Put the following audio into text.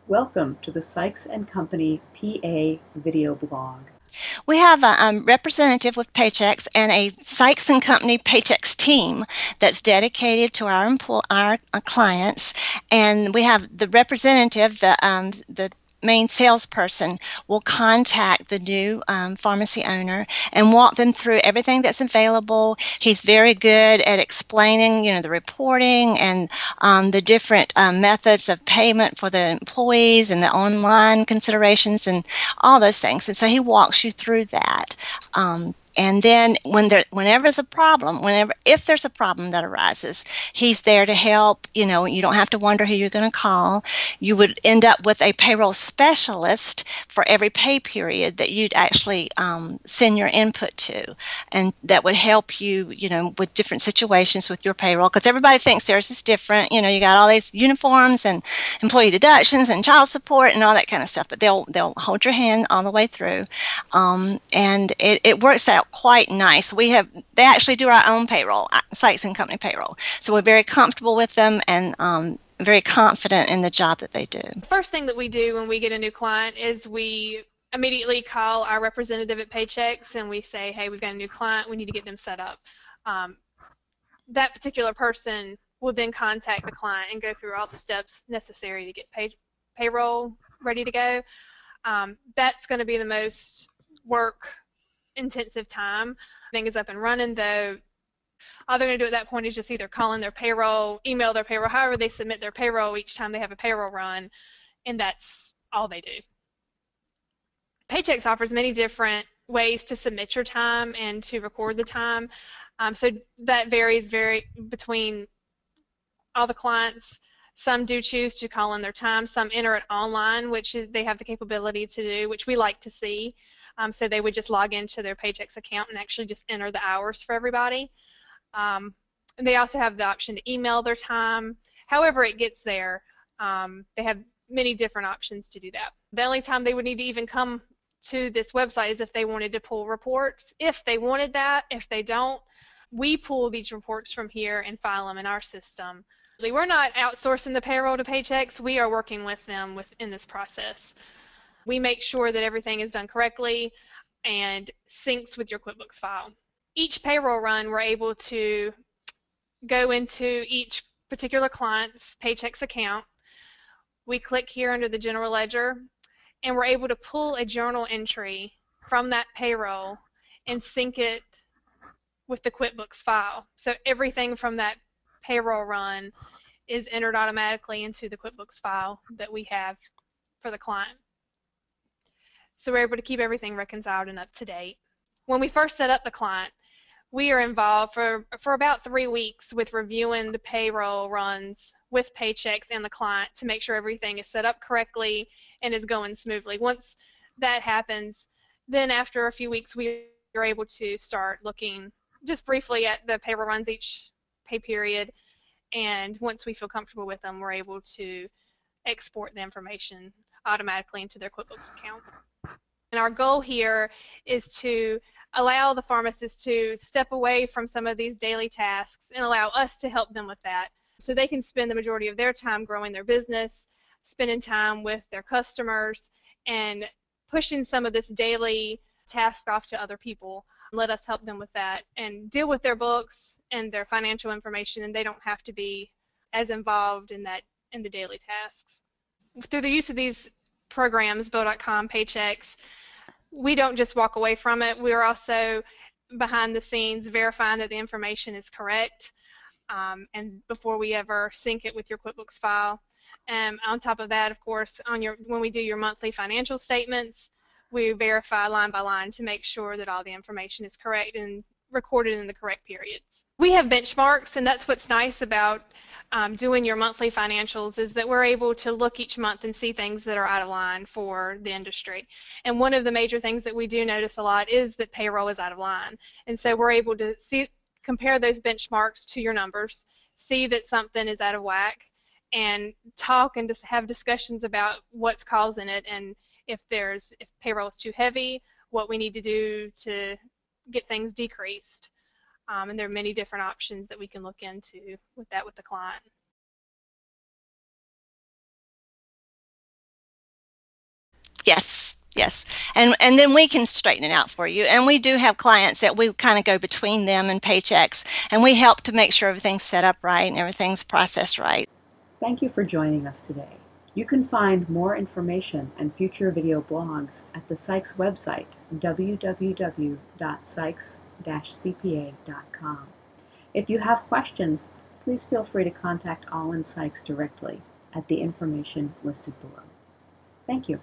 Welcome to the Sykes Company P.A. video blog. We have a representative with Paychex and a Sykes Company Paychex team that's dedicated to our clients, and we have the representative, the main salesperson will contact the new pharmacy owner and walk them through everything that's available. He's very good at explaining, the reporting and the different methods of payment for the employees and the online considerations and all those things. And so he walks you through that. And then whenever there's a problem, if there's a problem that arises, he's there to help. You don't have to wonder who you're going to call. You would end up with a payroll specialist for every pay period that you'd actually send your input to, and that would help you, with different situations with your payroll, because everybody thinks theirs is different. You got all these uniforms and employee deductions and child support and all that kind of stuff, but they'll hold your hand all the way through, and it works out quite nice. They actually do our own payroll, Sykes and Company payroll, so we're very comfortable with them and very confident in the job that they do. The first thing that we do when we get a new client is we immediately call our representative at Paychex and we say, hey, we've got a new client, we need to get them set up. That particular person will then contact the client and go through all the steps necessary to get payroll ready to go. That's going to be the most work intensive time. Thing is up and running, though. All they're going to do at that point is just either call in their payroll, email their payroll, however they submit their payroll each time they have a payroll run, and that's all they do. Paychex offers many different ways to submit your time and to record the time, so that varies between all the clients. Some do choose to call in their time. Some enter it online, which they have the capability to do, which we like to see. So they would just log into their Paychex account and actually just enter the hours for everybody. And they also have the option to email their time. However it gets there, they have many different options to do that. The only time they would need to even come to this website is if they wanted to pull reports. If they wanted that, if they don't, we pull these reports from here and file them in our system. We're not outsourcing the payroll to Paychex. We are working with them within this process. We make sure that everything is done correctly and syncs with your QuickBooks file. Each payroll run, we're able to go into each particular client's Paychex account. We click here under the general ledger, and we're able to pull a journal entry from that payroll and sync it with the QuickBooks file. So everything from that payroll run is entered automatically into the QuickBooks file that we have for the client. So we're able to keep everything reconciled and up to date. When we first set up the client, we are involved for about 3 weeks with reviewing the payroll runs with Paychex and the client to make sure everything is set up correctly and is going smoothly. Once that happens, then after a few weeks we are able to start looking just briefly at the payroll runs each pay period, and once we feel comfortable with them, we're able to export the information automatically into their QuickBooks account. And our goal here is to allow the pharmacist to step away from some of these daily tasks and allow us to help them with that, so they can spend the majority of their time growing their business, spending time with their customers, and pushing some of this daily task off to other people. Let us help them with that and deal with their books and their financial information, and they don't have to be as involved in the daily tasks. Through the use of these programs, Bill.com, Paychex, we don't just walk away from it. We're also behind the scenes verifying that the information is correct, and before we ever sync it with your QuickBooks file. And on top of that, of course, when we do your monthly financial statements, we verify line by line to make sure that all the information is correct and recorded in the correct periods. We have benchmarks, and that's what's nice about doing your monthly financials, is that we're able to look each month and see things that are out of line for the industry. And one of the major things that we do notice a lot is that payroll is out of line. And so we're able to compare those benchmarks to your numbers, see that something is out of whack, and talk and just have discussions about what's causing it, and if payroll is too heavy, what we need to do to get things decreased. And there are many different options that we can look into with the client. Yes, yes. And then we can straighten it out for you. And we do have clients that we kind of go between them and Paychex, and we help to make sure everything's set up right and everything's processed right. Thank you for joining us today. You can find more information and future video blogs at the Sykes website, www.sykes-cpa.com. If you have questions, please feel free to contact All in Sykes directly at the information listed below. Thank you.